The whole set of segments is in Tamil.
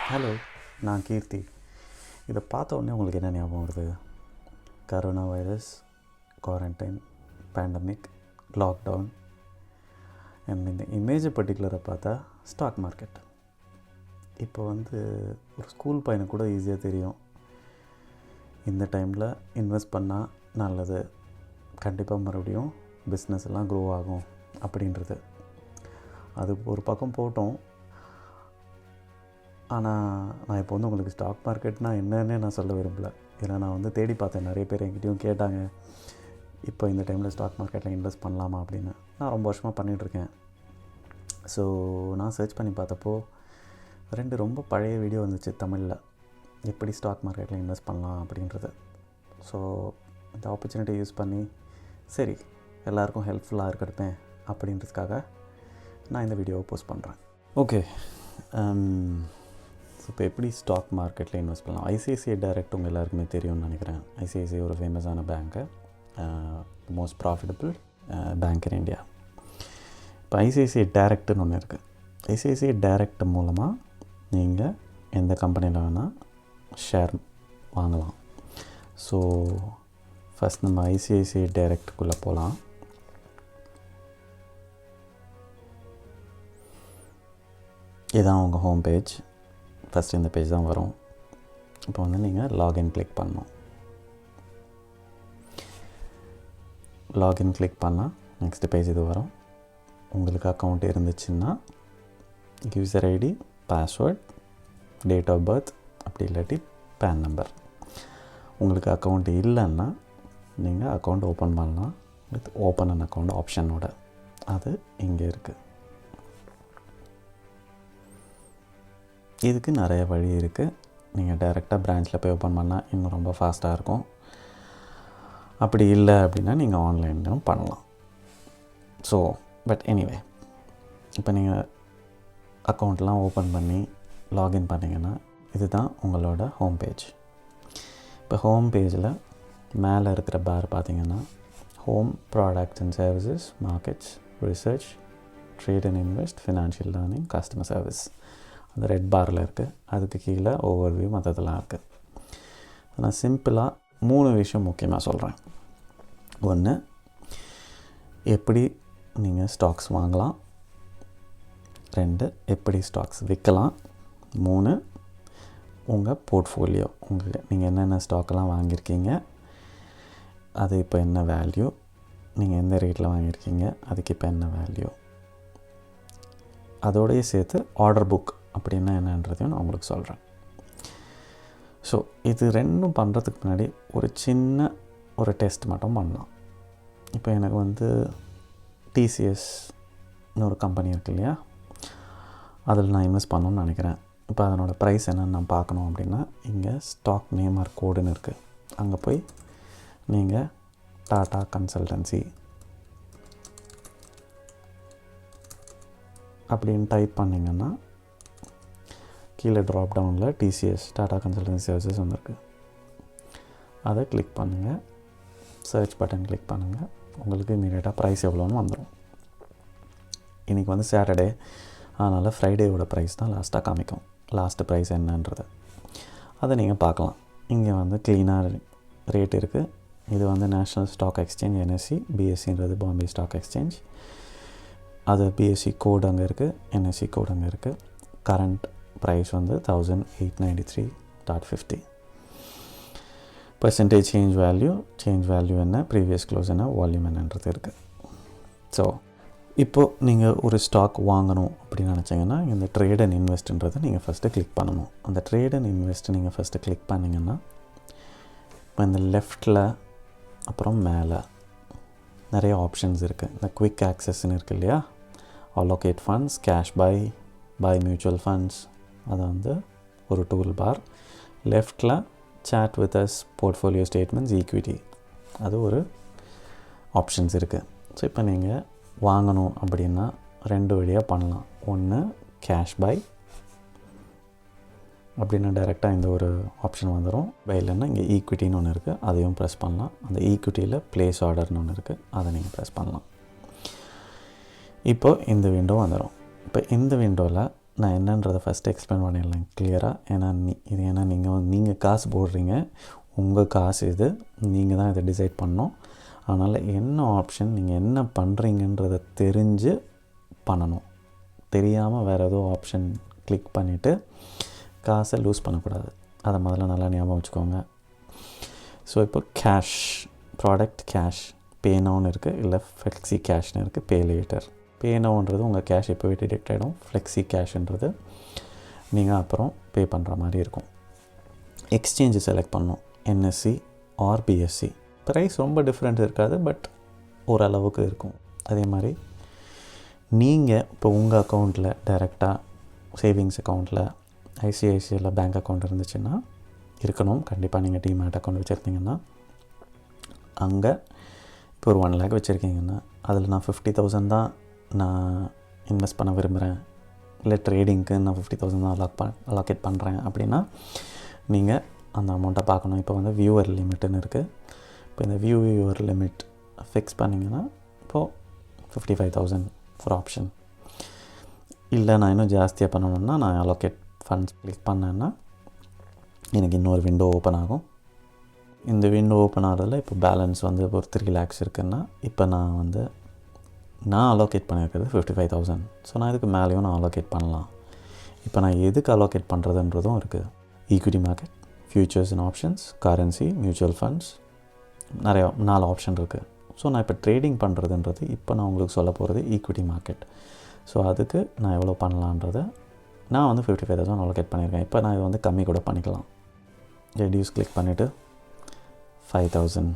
ஹலோ, நான் கீர்த்தி. இதை பார்த்த உடனே உங்களுக்கு என்ன ஞாபகம் வருது? Corona virus, quarantine, pandemic, lockdown. இந்த இமேஜை பர்டிகுலராக பார்த்தா ஸ்டாக் மார்க்கெட். இப்போ ஒரு ஸ்கூல் பையனை கூட ஈஸியாக தெரியும், இந்த டைமில் இன்வெஸ்ட் பண்ணால் நல்லது, கண்டிப்பாக மறுபடியும் பிஸ்னஸ் எல்லாம் க்ரோ ஆகும் அப்படின்றது. அது ஒரு பக்கம் போட்டோம். ஆனால் நான் இப்போ உங்களுக்கு ஸ்டாக் மார்க்கெட்னால் என்னன்னே நான் சொல்ல விரும்பலை. ஏன்னா நான் தேடி பார்த்தேன், நிறைய பேர் என்கிட்டையும் கேட்டாங்க, இப்போ இந்த டைமில் ஸ்டாக் மார்க்கெட்டில் இன்வெஸ்ட் பண்ணலாமா அப்படின்னு. நான் ரொம்ப வருஷமாக பண்ணிகிட்ருக்கேன். ஸோ நான் சர்ச் பண்ணி பார்த்தப்போ 2 ரொம்ப பழைய வீடியோ வந்துச்சு தமிழில், எப்படி ஸ்டாக் மார்க்கெட்டில் இன்வெஸ்ட் பண்ணலாம் அப்படின்றது. ஸோ இந்த ஆப்பர்ச்சுனிட்டி யூஸ் பண்ணி சரி எல்லாேருக்கும் ஹெல்ப்ஃபுல்லாக இருக்கட்டும் அப்படின்றதுக்காக நான் இந்த வீடியோவை போஸ்ட் பண்ணுறேன். ஓகே, ஸோ இப்போ எப்படி ஸ்டாக் மார்க்கெட்டில் இன்வெஸ்ட் பண்ணலாம்? ஐசிஐசிஐ டைரக்ட் உங்கள் எல்லாருக்குமே தெரியும்னு நினைக்கிறேன். ஐசிஐசிஐ ஒரு ஃபேமஸான bank, most profitable bank in India. இப்போ ஐசிஐசிஐ டைரக்ட்னு ஒன்று இருக்குது. ஐசிஐசிஐ டைரக்ட் மூலமாக நீங்கள் எந்த கம்பெனியில் வேணால் ஷேர் வாங்கலாம். ஸோ ஃபஸ்ட் நம்ம ஐசிஐசிஐ டைரக்டுக்குள்ளே போகலாம். இதுதான் உங்கள் ஹோம் பேஜ். ஃபஸ்ட்டு இந்த பேஜ் தான் வரும். இப்போ நீங்கள் லாகின் கிளிக் பண்ணணும். லாகின் கிளிக் பண்ணால் நெக்ஸ்ட் பேஜ் இது வரும். உங்களுக்கு அக்கௌண்ட் இருந்துச்சுன்னா user ID, password, date of birth, அப்படி இல்லாட்டி பேன் நம்பர். உங்களுக்கு அக்கௌண்ட் இல்லைன்னா நீங்கள் அக்கௌண்ட் ஓப்பன் பண்ணலாம் வித் ஓப்பன் அன் அக்கௌண்ட் ஆப்ஷனோட. அது இங்கே இருக்குது. இதுக்கு நிறைய வழி இருக்குது. நீங்கள் டைரெக்டாக பிரான்ச்சில் போய் ஓப்பன் பண்ணால் இன்னும் ரொம்ப ஃபாஸ்ட்டாக இருக்கும். அப்படி இல்லை அப்படின்னா நீங்கள் ஆன்லைன்லையும் பண்ணலாம். ஸோ பட் எனிவே, இப்போ நீங்கள் அக்கௌண்ட்லாம் ஓப்பன் பண்ணி லாகின் பண்ணிங்கன்னா இதுதான் உங்களோட ஹோம் பேஜ். இப்போ ஹோம் பேஜில் மேலே இருக்கிற பார் பார்த்திங்கன்னா home, products and services, markets, research, trade and invest, financial learning, customer service அந்த ரெட் பாரில் இருக்குது. அதுக்கு கீழே ஓவர்வியூ மற்றதெல்லாம் இருக்குது. நான் சிம்பிளாக 3 விஷயம் முக்கியமாக சொல்கிறேன். 1, எப்படி நீங்கள் ஸ்டாக்ஸ் வாங்கலாம். 2, எப்படி ஸ்டாக்ஸ் விற்கலாம். 3, உங்கள் போர்ட்ஃபோலியோ, நீங்கள் என்னென்ன ஸ்டாக்கெல்லாம் வாங்கியிருக்கீங்க, அது இப்போ என்ன வேல்யூ, நீங்கள் எந்த ரேட்டில் வாங்கியிருக்கீங்க, அதுக்கு இப்போ என்ன வேல்யூ, அதோடையே சேர்த்து ஆர்டர் புக் அப்படின்னா என்னன்றதையும் நான் உங்களுக்கு சொல்கிறேன். ஸோ இது 2 பண்ணுறதுக்கு முன்னாடி ஒரு சின்ன டெஸ்ட் மட்டும் பண்ணலாம். இப்போ எனக்கு டிசிஎஸ்னு ஒரு கம்பெனி இருக்குது இல்லையா, அதில் நான் இன்வெஸ்ட் பண்ணணும்னு நினைக்கிறேன். இப்போ அதனோடய ப்ரைஸ் என்னென்னு நான் பார்க்கணும் அப்படின்னா இங்கே ஸ்டாக் நேம் ஆர் கோடுன்னு இருக்குது. அங்கே போய் நீங்கள் டாடா கன்சல்டன்சி அப்படின்னு டைப் பண்ணிங்கன்னா கீழே ட்ராப் டவுனில் டிசிஎஸ், டாடா கன்சல்டன்சி சர்வீசஸ் வந்துருக்கு. அதை கிளிக் பண்ணுங்கள், சர்ச் பட்டன் கிளிக் பண்ணுங்கள். உங்களுக்கு இமீடியட்டாக ப்ரைஸ் எவ்வளோன்னு வந்துடும். இன்றைக்கி சாட்டர்டே, அதனால் ஃப்ரைடேவோட ப்ரைஸ் தான் லாஸ்ட்டாக காமிக்கும். லாஸ்ட்டு ப்ரைஸ் என்னன்றது அதை நீங்கள் பார்க்கலாம். இங்கே க்ளீனாக ரேட் இருக்குது. இது நேஷ்னல் ஸ்டாக் எக்ஸ்சேஞ்ச் NSE, BSEன்றது பாம்பே ஸ்டாக் எக்ஸ்சேஞ்ச். அது BSE கோடு அங்கே இருக்குது, NSE கோடு அங்கே இருக்குது. Current price 1893.50. Percentage change value என்ன, ப்ரீவியஸ் க்ளோஸ் என்ன, வால்யூம் என்னன்றது இருக்குது. ஸோ இப்போது நீங்கள் ஒரு ஸ்டாக் வாங்கணும் அப்படின்னு நினச்சிங்கன்னா இந்த ட்ரேட் அண்ட் இன்வெஸ்ட்ன்றதை நீங்கள் ஃபஸ்ட்டு கிளிக் பண்ணணும். அந்த ட்ரேட் அண்ட் இன்வெஸ்ட் நீங்கள் ஃபஸ்ட்டு கிளிக் பண்ணிங்கன்னா இப்போ இந்த லெஃப்டில் அப்புறம் மேலே நிறைய ஆப்ஷன்ஸ் இருக்குது. இந்த குவிக் ஆக்சஸ்ன்னு இருக்குது இல்லையா, Allocate funds, cash buy mutual funds, அது ஒரு டூல் பார். லெஃப்டில் chat with us, portfolio statements, equity, அது ஒரு ஆப்ஷன்ஸ் இருக்குது. ஸோ இப்போ நீங்கள் வாங்கணும் அப்படின்னா 2 வழியாக பண்ணலாம். ஒன்று கேஷ் பை அப்படின்னா டைரெக்டாக இந்த ஒரு ஆப்ஷன் வந்துடும். பைலன்னா இங்கே ஈக்விட்டின்னு ஒன்று இருக்குது, அதையும் ப்ரெஸ் பண்ணலாம். அந்த ஈக்விட்டியில் ப்ளேஸ் ஆர்டர்னு ஒன்று இருக்குது, அதை நீங்கள் ப்ரெஸ் பண்ணலாம். இப்போது இந்த விண்டோ வந்துடும். இப்போ இந்த விண்டோவில் நான் என்னன்றதை ஃபஸ்ட்டு எக்ஸ்பிளைன் பண்ணிடலாம் கிளியராக. ஏன்னா நீங்கள் காசு போடுறீங்க, உங்கள் காசு இது, நீங்கள் தான் இதை டிசைட் பண்ணணும். அதனால் என்ன ஆப்ஷன், நீங்கள் என்ன பண்ணுறீங்கன்றதை தெரிஞ்சு பண்ணணும். தெரியாமல் வேறு ஏதோ ஆப்ஷன் கிளிக் பண்ணிவிட்டு காசை லூஸ் பண்ணக்கூடாது. அதை முதல்ல நல்லா ஞாபகம் வச்சுக்கோங்க. ஸோ இப்போ கேஷ், ப்ராடக்ட் கேஷ், பே நவுன்னு இருக்குது, இல்லை ஃப்ளெக்ஸி கேஷ்னு இருக்குது, பே லேட்டர். பே நவுன்றது உங்கள் கேஷ் இப்போவே டிடெக்ட் ஆகிடும். ஃப்ளெக்ஸி கேஷ்ன்றது நீங்கள் அப்புறம் பே பண்ணுற மாதிரி இருக்கும். எக்ஸ்சேஞ்சு செலக்ட் பண்ணணும், NSE ஆர் BSE. ப்ரைஸ் ரொம்ப டிஃப்ரெண்ட் இருக்காது, பட் ஓரளவுக்கு இருக்கும். அதே மாதிரி நீங்கள் இப்போ உங்கள் அக்கௌண்ட்டில் டைரெக்டாக சேவிங்ஸ் அக்கௌண்ட்டில் ICICIயில் பேங்க் அக்கௌண்ட் இருந்துச்சுன்னா இருக்கணும். கண்டிப்பாக நீங்கள் டிமேட் அக்கௌண்ட் வச்சுருந்தீங்கன்னா அங்கே இப்போ ஒரு 1 lakh வச்சுருக்கீங்கன்னா அதில் நான் 50,000 தான் நான் இன்வெஸ்ட் பண்ண விரும்புகிறேன், இல்லை ட்ரேடிங்க்கு நான் 50,000 தான் அலோகேட் பண்ணுறேன் அப்படின்னா நீங்கள் அந்த அமௌண்ட்டை பார்க்கணும். இப்போ வந்து வியூவர் லிமிட்டுன்னு இருக்குது. இப்போ இந்த வியூவர் லிமிட் ஃபிக்ஸ் பண்ணிங்கன்னா இப்போது 55,000 ஒரு ஆப்ஷன். இல்லை நான் இன்னும் ஜாஸ்தியாக பண்ணணுன்னா நான் அலோகேட் ஃபண்ட்ஸ் கிளிக் பண்ணேன்னா எனக்கு இன்னொரு விண்டோ ஓப்பன் ஆகும். இந்த விண்டோ ஓப்பன் ஆகிறதுல இப்போ பேலன்ஸ் வந்து ஒரு 3 lakhs இருக்குன்னா இப்போ நான் அலோகேட் பண்ணியிருக்கிறது 55,000. ஸோ நான் இதுக்கு மேலேயும் நான் அலோகேட் பண்ணலாம். இப்போ நான் எதுக்கு அலோகேட் பண்ணுறதுன்றதும் இருக்குது. Equity market, futures and options, currency, mutual funds, நிறையா 4 ஆப்ஷன் இருக்குது. ஸோ நான் இப்போ ட்ரேடிங் பண்ணுறதுன்றது இப்போ நான் உங்களுக்கு சொல்ல போகிறது ஈக்விட்டி மார்க்கெட். ஸோ அதுக்கு நான் எவ்வளோ பண்ணலான்றதை நான் 55,000 அலோகேட் பண்ணியிருக்கேன். இப்போ நான் இது கம்மி கூட பண்ணிக்கலாம். ரெடியூஸ் கிளிக் பண்ணிவிட்டு 5,000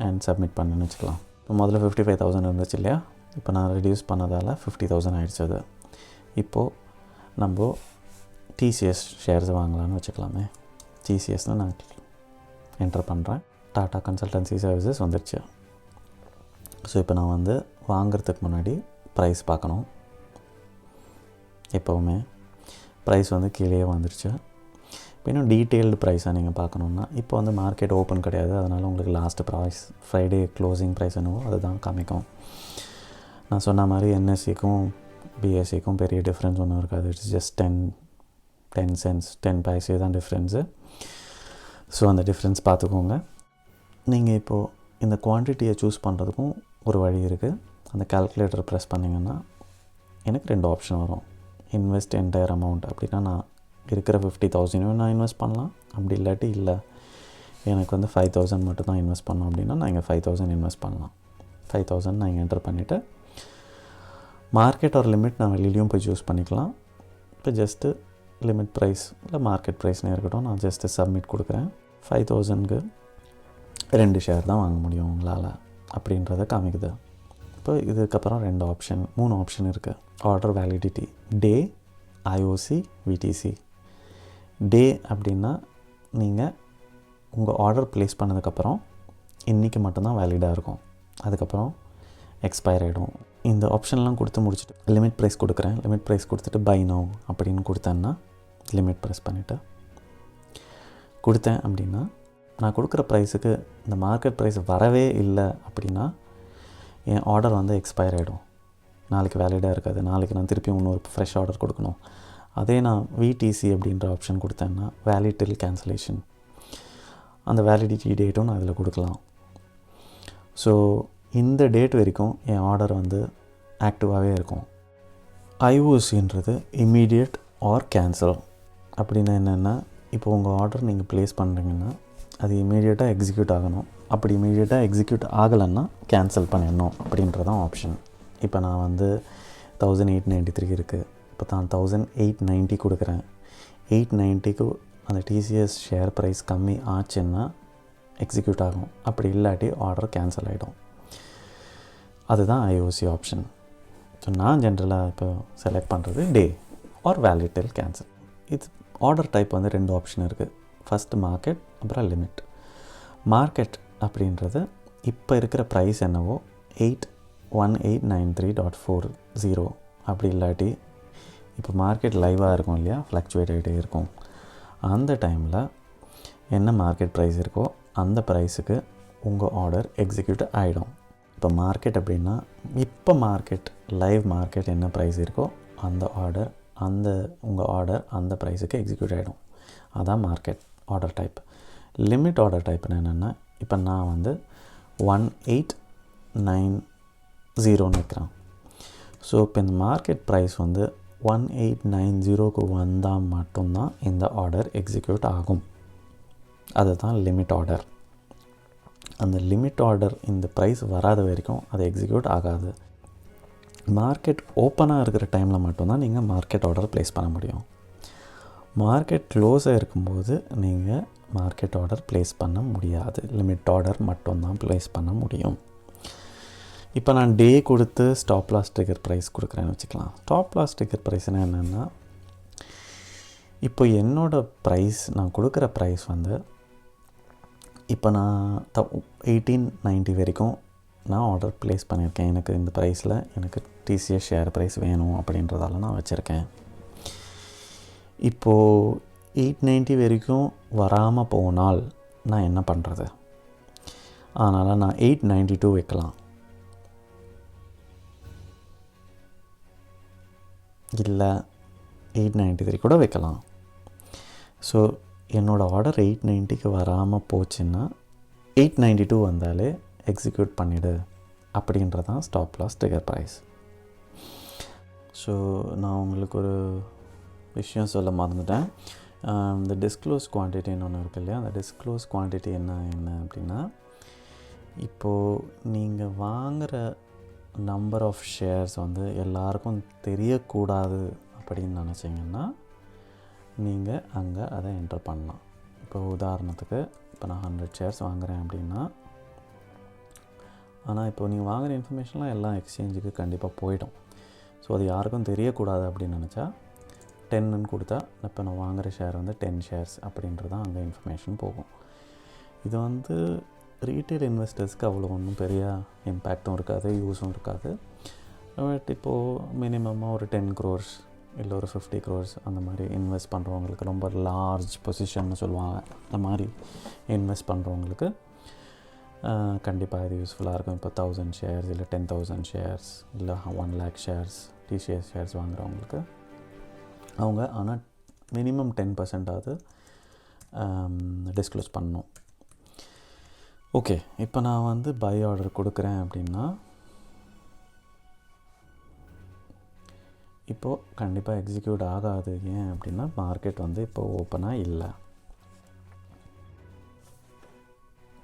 அண்ட் சப்மிட் பண்ணுன்னு வச்சுக்கலாம். இப்போ முதல்ல 55,000 இருந்துச்சு இல்லையா, இப்போ நான் ரெடியூஸ் பண்ணதால் 50,000 ஆகிடுச்சு. அது இப்போது நம்ம TCS ஷேர்ஸ் வாங்கலான்னு வச்சுக்கலாமே. TCSனால் நான் என்டர் பண்ணுறேன். டாடா கன்சல்டன்சி சர்வீசஸ் வந்துடுச்சு. ஸோ இப்போ நான் வாங்கிறதுக்கு முன்னாடி ப்ரைஸ் பார்க்கணும். எப்போவுமே ப்ரைஸ் கீழே வந்துடுச்சு. இப்போ இன்னும் டீட்டெயில்டு ப்ரைஸாக நீங்கள் பார்க்கணுன்னா இப்போ மார்க்கெட் ஓப்பன் கிடையாது, அதனால் உங்களுக்கு last price Friday closing price என்னவோ அதுதான் காமிக்கும். நான் சொன்ன மாதிரி NSEக்கும் BSEக்கும் பெரிய டிஃப்ரென்ஸ் ஒன்றும் இருக்காது. இட்ஸ் ஜஸ்ட் 10 cents 10 paise தான் டிஃப்ரென்ஸு. ஸோ அந்த டிஃப்ரென்ஸ் பார்த்துக்கோங்க. நீங்கள் இப்போது இந்த குவான்டிட்டியை சூஸ் பண்ணுறதுக்கும் ஒரு வழி இருக்குது. அந்த கால்குலேட்டர் ப்ரெஸ் பண்ணிங்கன்னா எனக்கு 2 ஆப்ஷன் வரும். இன்வெஸ்ட் என்டையர் அமௌண்ட் அப்படின்னா நான் இருக்கிற 50,000 நான் இன்வெஸ்ட் பண்ணலாம். அப்படி இல்லாட்டி இல்லை எனக்கு 5,000 மட்டும் தான் இன்வெஸ்ட் பண்ணோம் அப்படின்னா நான் இங்கே 5,000 இன்வெஸ்ட் பண்ணலாம். 5,000 நான் இங்கே என்டர் பண்ணிவிட்டு மார்க்கெட் ஒரு லிமிட் நான் வெளியிலையும் போய் சூஸ் பண்ணிக்கலாம். இப்போ ஜஸ்ட்டு லிமிட் ப்ரைஸ் இல்லை மார்க்கெட் ப்ரைஸ்னே இருக்கட்டும், நான் ஜஸ்ட்டு சப்மிட் கொடுக்குறேன். 5,000க்கு 2 ஷேர் தான் வாங்க முடியும் உங்களால் அப்படின்றத காமிக்குது. இப்போ இதுக்கப்புறம் 3 ஆப்ஷன் இருக்குது. ஆர்டர் வேலிடிட்டி, டே, IOC, VTC. டே அப்படின்னா நீங்கள் உங்கள் ஆர்டர் ப்ளேஸ் பண்ணதுக்கப்புறம் இன்றைக்கி மட்டும்தான் வேலிடாக இருக்கும், அதுக்கப்புறம் எக்ஸ்பயர் ஆகிடும். இந்த ஆப்ஷன்லாம் கொடுத்து முடிச்சுட்டு லிமிட் ப்ரைஸ் கொடுக்குறேன். லிமிட் ப்ரைஸ் கொடுத்துட்டு பை நவ் அப்படின்னு கொடுத்தேன்னா லிமிட் ப்ரெஸ் பண்ணிவிட்டு கொடுத்தேன் அப்படின்னா நான் கொடுக்குற ப்ரைஸுக்கு இந்த மார்க்கெட் ப்ரைஸ் வரவே இல்லை அப்படின்னா என் ஆர்டர் எக்ஸ்பயர் ஆகிடும், நாளைக்கு வேலிடாக இருக்காது. நாளைக்கு நான் திருப்பியும் இன்னொரு ஃப்ரெஷ் ஆர்டர் கொடுக்கணும். அதே நான் VTC அப்படின்ற ஆப்ஷன் கொடுத்தேன்னா வேலிட் டில் கேன்சலேஷன், அந்த வேலிடிட்டி டேட்டும் நான் இதில் கொடுக்கலாம். ஸோ இந்த டேட் வரைக்கும் என் ஆர்டர் ஆக்டிவாகவே இருக்கும். IOCன்றது இம்மீடியட் ஆர் கேன்சல் அப்படின்னா என்னென்னா, இப்போ உங்கள் ஆர்டர் நீங்கள் ப்ளேஸ் பண்ணுறீங்கன்னா அது இம்மீடியட்டாக எக்ஸிக்யூட் ஆகணும். அப்படி இம்மீடியட்டாக எக்ஸிக்யூட் ஆகலைன்னா கேன்சல் பண்ணிடணும் அப்படின்றதான் ஆப்ஷன். இப்போ நான் 1893 இருக்குது, இப்போ தான் 1890 கொடுக்குறேன். 890க்கு அந்த TCS ஷேர் ப்ரைஸ் கம்மி ஆச்சுன்னா எக்ஸிக்யூட் ஆகும், அப்படி இல்லாட்டி ஆர்டர் கேன்சல் ஆகிடும். அதுதான் IOC ஆப்ஷன். ஸோ நான் ஜென்ரலாக இப்போ செலக்ட் பண்ணுறது day or valid till cancel. இது ஆர்டர் டைப் 2 ஆப்ஷன் இருக்குது. ஃபஸ்ட்டு மார்க்கெட், அப்புறம் லிமிட். மார்க்கெட் அப்படின்றது இப்போ இருக்கிற ப்ரைஸ் என்னவோ 81893.40 அப்படி இல்லாட்டி இப்போ மார்க்கெட் லைவாக இருக்கும் இல்லையா, ஃப்ளக்சுவேட் ஆகிட்டே இருக்கும். அந்த டைமில் என்ன மார்க்கெட் ப்ரைஸ் இருக்கோ அந்த ப்ரைஸுக்கு உங்கள் ஆர்டர் எக்ஸிக்யூட் ஆகிடும். இப்போ இப்போ மார்க்கெட் அப்படின்னா இப்போ மார்க்கெட் லைவ் மார்க்கெட் என்ன ப்ரைஸ் இருக்கோ அந்த ஆர்டர் உங்கள் ஆர்டர் அந்த ப்ரைஸுக்கு எக்ஸிக்யூட் ஆகிடும். அதான் market order type. Limit order டைப்னு என்னென்னா, இப்போ நான் வந்து 1890 வைக்கிறேன். ஸோ இப்போ இந்த மார்க்கெட் ப்ரைஸ் வந்து 1890க்கு வந்தால் மட்டும்தான் இந்த ஆர்டர் எக்ஸிக்யூட் ஆகும். அதுதான் லிமிட் ஆர்டர். அந்த லிமிட் ஆர்டர் இந்த ப்ரைஸ் வராத வரைக்கும் அது எக்ஸிக்யூட் ஆகாது. மார்க்கெட் ஓப்பனாக இருக்கிற டைமில் மட்டும்தான் நீங்கள் மார்க்கெட் ஆர்டர் ப்ளேஸ் பண்ண முடியும். மார்க்கெட் க்ளோஸாக இருக்கும்போது நீங்கள் மார்க்கெட் ஆர்டர் ப்ளேஸ் பண்ண முடியாது. லிமிட் ஆர்டர் மட்டும்தான் ப்ளேஸ் பண்ண முடியும். இப்போ நான் டே கொடுத்து ஸ்டாப் லாஸ் ட்ரிகர் ப்ரைஸ் கொடுக்குறேன்னு வச்சுக்கலாம். ஸ்டாப் லாஸ் ட்ரிகர் ப்ரைஸ்னால் என்னென்னா, இப்போ என்னோடய ப்ரைஸ், நான் கொடுக்குற ப்ரைஸ் வந்து இப்போ நான் 1890 வரைக்கும் நான் ஆர்டர் ப்ளேஸ் பண்ணியிருக்கேன். எனக்கு இந்த ப்ரைஸில் எனக்கு டிசிஎஸ் ஷேர் ப்ரைஸ் வேணும் அப்படின்றதால நான் வச்சுருக்கேன். இப்போது 890 வரைக்கும் வராமல் போனால் நான் என்ன பண்ணுறது? அதனால் நான் 892 வைக்கலாம். இல்லை 893 கூட வைக்கலாம். ஸோ என்னோடய ஆர்டர் 890க்கு வராமல் போச்சுன்னா 892 வந்தாலே எக்ஸிக்யூட் பண்ணிவிடு அப்படின்றதான் stop loss trigger price. So நான் உங்களுக்கு ஒரு விஷயம் சொல்ல மறந்துட்டேன். இந்த டிஸ்க்ளோஸ் குவான்டிட்டின்னு ஒன்று இருக்கு இல்லையா, அந்த டிஸ்க்ளோஸ் குவான்டிட்டி என்ன அப்படின்னா, இப்போது நீங்கள் வாங்குகிற நம்பர் ஆஃப் ஷேர்ஸ் வந்து எல்லாருக்கும் தெரியக்கூடாது அப்படின்னு நினச்சிங்கன்னா நீங்கள் அங்கே அதை என்டர் பண்ணலாம். இப்போ உதாரணத்துக்கு இப்போ நான் 100 ஷேர்ஸ் வாங்குகிறேன் அப்படின்னா, ஆனால் இப்போ நீங்கள் வாங்குகிற இன்ஃபர்மேஷன்லாம் எல்லாம் எக்ஸ்சேஞ்சுக்கு கண்டிப்பாக போயிடும். ஸோ அது யாருக்கும் தெரியக்கூடாது அப்படின்னு நினச்சா 10ன்னு கொடுத்தா இப்போ நான் வாங்குகிற ஷேர் வந்து 10 ஷேர்ஸ் அப்படின்றதான் அங்கே இன்ஃபர்மேஷன் போகும். இது வந்து ரீட்டைல் இன்வெஸ்டர்ஸ்க்கு அவ்வளோ ஒன்றும் பெரிய இம்பேக்டும் இருக்காது, யூஸும் இருக்காது. பட் இப்போது மினிமமாக ஒரு 10 crores இல்லை ஒரு 50 crores அந்த மாதிரி இன்வெஸ்ட் பண்ணுறவங்களுக்கு, ரொம்ப லார்ஜ் பொசிஷன்னு சொல்லுவாங்க, அந்த மாதிரி இன்வெஸ்ட் பண்ணுறவங்களுக்கு கண்டிப்பாக இது யூஸ்ஃபுல்லாக இருக்கும். இப்போ 1000 ஷேர்ஸ் இல்லை 10,000 ஷேர்ஸ் இல்லை 1 lakh ஷேர்ஸ் டிசிஎஸ் ஷேர்ஸ் வாங்குகிறவங்களுக்கு அவங்க ஆனால் மினிமம் 10% டிஸ்க்ளோஸ் பண்ணணும். ஓகே, இப்போ நான் வந்து பை ஆர்டர் கொடுக்குறேன் அப்படின்னா இப்போது கண்டிப்பாக எக்ஸிக்யூட் ஆகாது. ஏன் அப்படின்னா மார்க்கெட் வந்து இப்போது ஓப்பனாக இல்லை.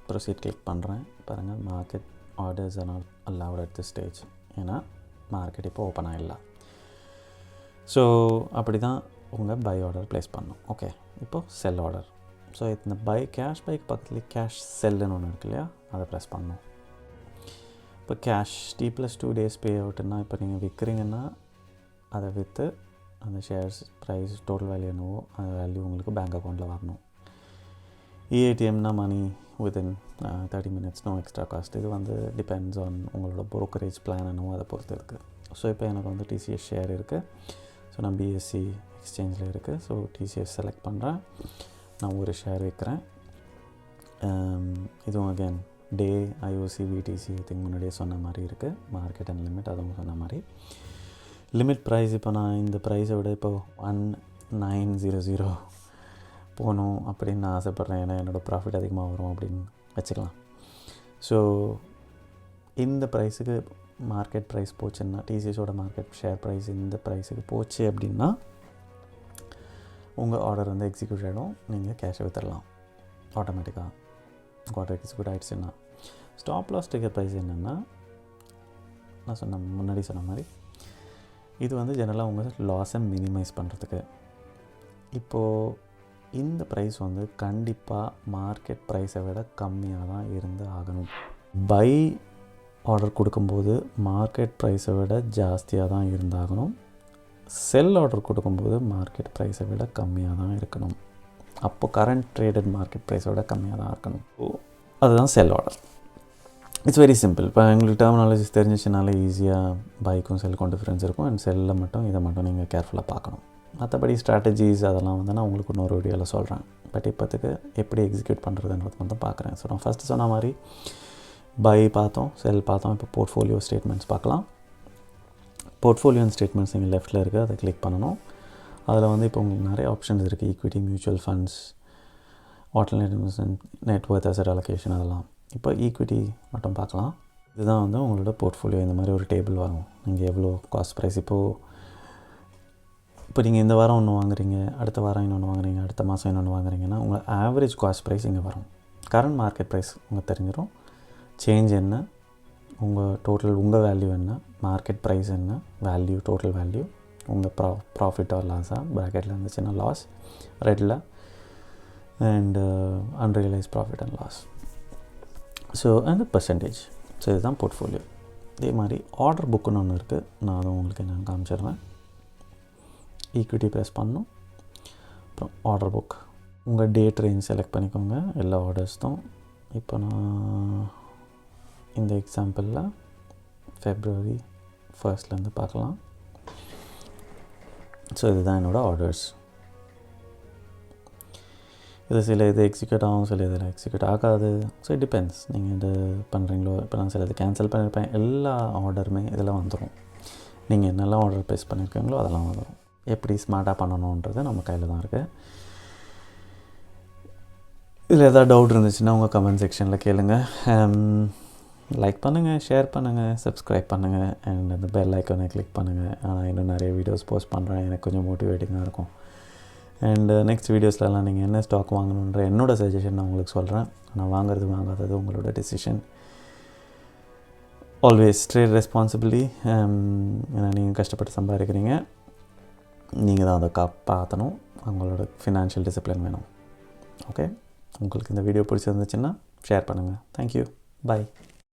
ப்ரொசீட் கிளிக் பண்ணுறேன். பாருங்கள், market orders are not allowed at this stage. ஏன்னா மார்க்கெட் இப்போ ஓப்பனாக இல்லை. ஸோ அப்படி தான் உங்கள் பை ஆர்டர் ப்ளேஸ் பண்ணணும். ஓகே, இப்போது செல் ஆர்டர். ஸோ இந்த கேஷ் பைக்கு பக்கத்துலேயே கேஷ் செல்லுன்னு ஒன்று இருக்கு இல்லையா, அதை ப்ரெஸ் பண்ணணும். இப்போ கேஷ் T+2 days பே அவுட்டுன்னா, இப்போ நீங்கள் விற்கிறீங்கன்னா அதை விற்று அந்த ஷேர்ஸ் ப்ரைஸ் டோட்டல் வேல்யூ என்னவோ அந்த வேல்யூ உங்களுக்கு பேங்க் அக்கௌண்ட்டில் வரணும். ஏடிஎம்னா money within 30 minutes, no extra cost. இது வந்து டிபெண்ட்ஸ் ஆன் உங்களோட brokerage பிளான் என்னவோ அதை பொறுத்து இருக்குது. ஸோ இப்போ எனக்கு வந்து டிசிஎஸ் ஷேர் இருக்குது. ஸோ நான் BSE எக்ஸ்சேஞ்சில் இருக்குது. ஸோ டிசிஎஸ் செலக்ட் பண்ணுறேன். நான் ஒரு ஷேர் விற்கிறேன். இதுவும் அகேன் டே IOC VTC திங் முன்னாடியே சொன்ன மாதிரி இருக்குது. மார்க்கெட் அண்ட் லிமிட் அதுவும் சொன்ன மாதிரி. லிமிட் ப்ரைஸ் இப்போ நான் இந்த ப்ரைஸை விட இப்போ 1900 போகணும் அப்படின்னு நான் ஆசைப்பட்றேன். ஏன்னா என்னோடய ப்ராஃபிட் அதிகமாக வரும் அப்படின்னு வச்சுக்கலாம். ஸோ இந்த ப்ரைஸுக்கு மார்க்கெட் ப்ரைஸ் போச்சுன்னா, டிசிஎஸோட மார்க்கெட் ஷேர் ப்ரைஸ் இந்த ப்ரைஸுக்கு போச்சு அப்படின்னா உங்கள் ஆர்டர் வந்து எக்ஸிக்யூட் ஆகிடும். நீங்கள் கேஷை விற்றுடலாம் ஆட்டோமேட்டிக்காக. ஆர்டர் எக்ஸிக்யூட் ஆகிடுச்சுன்னா ஸ்டாப் லாஸ் ட்ரிகர் ப்ரைஸ் என்னென்னா, நான் முன்னாடி சொன்ன மாதிரி இது வந்து ஜெனரலாக உங்கள் லாஸை மினிமைஸ் பண்ணுறதுக்கு. இப்போது இந்த ப்ரைஸ் வந்து கண்டிப்பாக மார்க்கெட் ப்ரைஸை விட கம்மியாக தான் இருந்து ஆகணும். பை ஆர்டர் கொடுக்கும்போது மார்க்கெட் ப்ரைஸை விட ஜாஸ்தியாக தான் இருந்தாகணும். செல் ஆர்டர் கொடுக்கும்போது மார்க்கெட் ப்ரைஸை விட கம்மியாக தான் இருக்கணும். அப்போ கரண்ட் ட்ரேடட் மார்க்கெட் ப்ரைஸை விட கம்மியாக தான் இருக்கணும். அதுதான் செல் ஆர்டர். It's very simple. இப்போ எங்களுக்கு டெர்மினாலஜிஸ் தெரிஞ்சிச்சுனால ஈஸியாக பைக்கும் செல்லுக்கும் டிஃப்ரென்ஸ் இருக்கும். அண்ட் செல்லில் மட்டும் இதை மட்டும் நீங்கள் கேர்ஃபுல்லாக பார்க்கணும். மற்றபடி ஸ்ட்ராட்டஜிஸ் அதெல்லாம் வந்து நான் உங்களுக்கு இன்னொரு வீடியோவில் சொல்கிறேன். பட் இப்போத்துக்கு எப்படி எக்ஸிக்யூட் பண்ணுறதுன்றது மட்டும் பார்க்குறேன். ஸோ நான் ஃபஸ்ட்டு சொன்ன மாதிரி பை பார்த்தோம், செல் பார்த்தோம். இப்போ போர்ட்ஃபோலியோ ஸ்டேட்மெண்ட்ஸ் பார்க்கலாம். போர்ட்ஃபோலியோ ஸ்டேட்மெண்ட்ஸ் நீங்கள் லெஃப்ட்டில் இருக்குது, அதை கிளிக் பண்ணணும். அதில் வந்து இப்போ உங்களுக்கு நிறைய ஆப்ஷன்ஸ் இருக்குது. Equity, mutual funds, alternative investment, net worth, asset allocation, அதெல்லாம். இப்போ ஈக்விட்டி மட்டும் பார்க்கலாம். இதுதான் வந்து உங்களோட போர்ட்ஃபோலியோ. இந்த மாதிரி ஒரு டேபிள் வரும். நீங்கள் எவ்வளோ காஸ்ட் ப்ரைஸ் இப்போ நீங்கள் இந்த வாரம் ஒன்று வாங்குறீங்க, அடுத்த வாரம் இன்னொன்று வாங்குறீங்க, அடுத்த மாதம் இன்னொன்று வாங்குறீங்கன்னா உங்கள் ஆவரேஜ் காஸ்ட் ப்ரைஸ் இங்கே வரும். கரண்ட் மார்க்கெட் ப்ரைஸ் உங்களுக்கு தெரிஞ்சிடும். சேஞ்ச் என்ன, உங்கள் வேல்யூ என்ன, மார்க்கெட் ப்ரைஸ் என்ன, வேல்யூ, டோட்டல் வேல்யூ, உங்கள் ப்ராஃபிட் ஆர் லாஸாக ப்ராக்கெட்டில் இருந்துச்சுன்னா லாஸ், ரெட்டில், and unrealise profit and loss. So அந்த பர்சன்டேஜ். ஸோ இதுதான் போர்ட்ஃபோலியோ. இதே மாதிரி ஆர்டர் புக்குன்னு ஒன்று இருக்குது. நான் அதை உங்களுக்கு நான் காமிச்சிடுறேன். ஈக்விட்டி ப்ரெஸ் பண்ணணும். அப்புறம் ஆர்டர் புக், உங்கள் டேட் ரேஞ்ச் செலக்ட் பண்ணிக்கோங்க. எல்லா ஆர்டர்ஸும். இப்போ நான் இந்த எக்ஸாம்பிளில் February 1 பார்க்கலாம். ஸோ இதுதான் என்னோடய ஆர்டர்ஸ். சில இது எக்ஸிக்யூட் ஆகும், சில இதில் எக்ஸிக்யூட் ஆகாது. ஸோ இட் டிபெண்ட்ஸ் நீங்கள் இது பண்ணுறீங்களோ. இப்போ நான் சில இது கேன்சல் பண்ணியிருப்பேன். எல்லா ஆர்டருமே இதில் வந்துடும். நீங்கள் என்னெல்லாம் ஆர்டர் ப்ளேஸ் பண்ணியிருக்கீங்களோ அதெல்லாம் வந்துடும். எப்படி ஸ்மார்ட்டாக பண்ணணுன்றது நம்ம கையில் தான் இருக்குது. இதில் எதாவது டவுட் இருந்துச்சுன்னா உங்கள் கமெண்ட் செக்ஷனில் கேளுங்க. லைக் பண்ணுங்கள், ஷேர் பண்ணுங்கள், சப்ஸ்கிரைப் பண்ணுங்கள், அண்ட் அந்த பெல் ஐக்கானை கிளிக் பண்ணுங்கள். நான் இன்னும் நிறைய வீடியோஸ் போஸ்ட் பண்ணுறேன். எனக்கு கொஞ்சம் மோட்டிவேட்டிங்காக இருக்கும். அண்டு நெக்ஸ்ட் வீடியோஸ்லலாம் நீங்கள் என்ன ஸ்டாக் வாங்கணுன்ற என்னோடய சஜஷன் நான் உங்களுக்கு சொல்கிறேன். நான் வாங்காதது உங்களோட டெசிஷன். Always trade responsibility. ஏன்னா நீங்கள் கஷ்டப்பட்டு சம்பாதிக்கிறீங்க, நீங்கள் தான் அதை காப்பாற்றணும். உங்களோட ஃபினான்ஷியல் டிசிப்ளின் வேணும். ஓகே, உங்களுக்கு இந்த வீடியோ பிடிச்சிருந்துச்சுன்னா ஷேர் பண்ணுங்கள். தேங்க்யூ, பாய்.